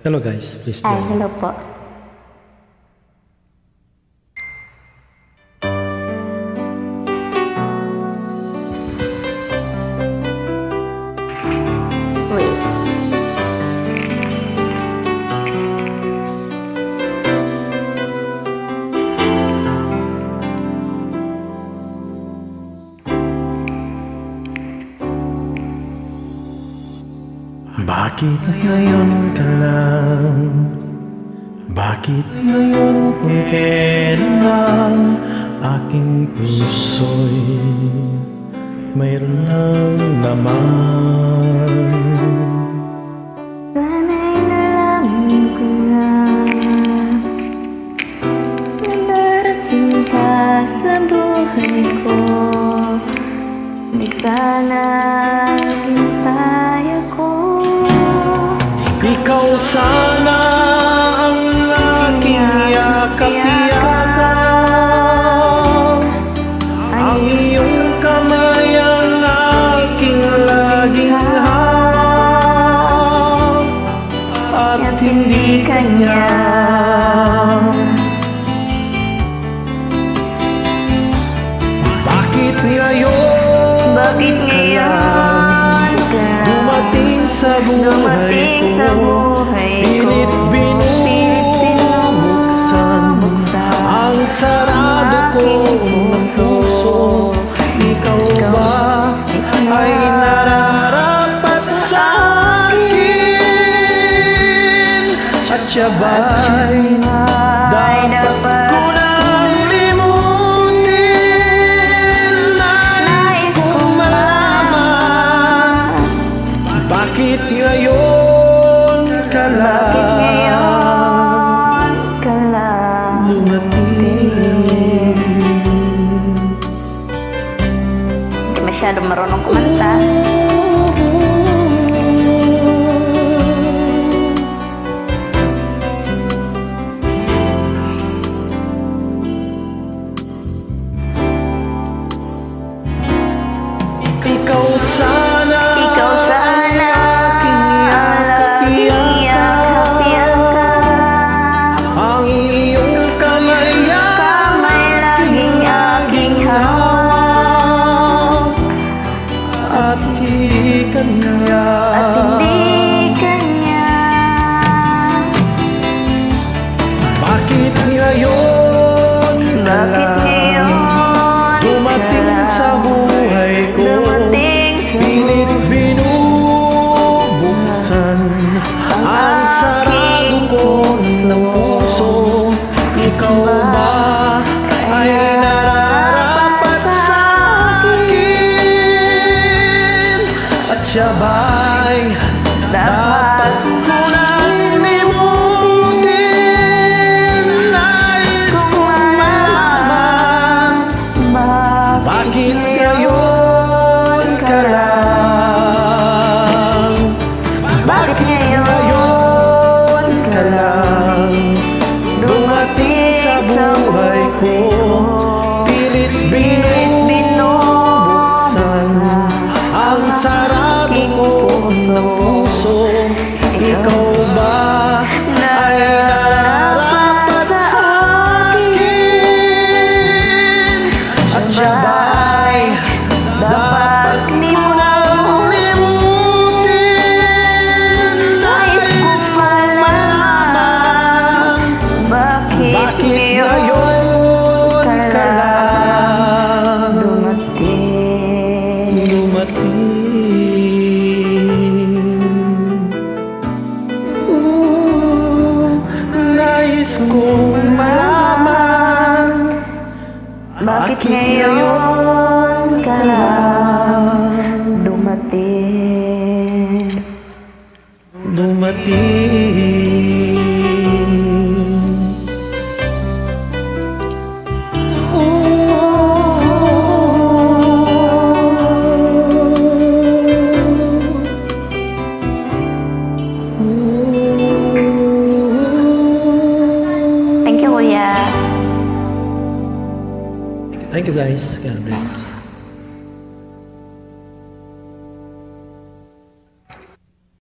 Hello guys, please Ay, join. hello po. Wait. Bakit ngayon ka lang? Bakit ngayon kung kailan aking puso'y mayroon ng laman? Sana'y nalaman ko na darating ka sa buhay ko. Di sana hintay ako. Ikaw sana ang aking yakap-yakap, ang iyong kamay ang aking laging hawak, at hindi kanya. Bakit ngayon? Bakit ngayon ka dumating sa buhay ko? Pilit binubuksan ang sarado kong puso. Ikaw ba ay nararapat sa akin? At siya ba'y dapat ko nang limutin? Nais kong malaman, bakit ngayon ka lang dumating? Hindi masyado marunong kumanta. Ikaw sana Aking yakap-yakap, ang iyong kamay laging aking hawak, at hindi kanya. Bakit ngayon ka lang dumating sa buhay ko? Pilit binubuksan ang sarado ko ng puso. Ikaw ba ay nararapat sa akin? At siya ba'y dapat ko nang limutin? Nais kong malaman, bakit ngayon ka lang? Bakit ngayon ka lang dumating sa buhay ko? Pilit binubuksan ang sarado ko ng puso. Ikaw ba ay nararapat sa akin? At siya ba'y dapat ko nang limutin? Nais kong malaman, bakit ngayon ka lang dumating? Nais kong malaman, Bakit ngayon ka lang dumating? Thank you, Kuya. Thank you guys. God bless.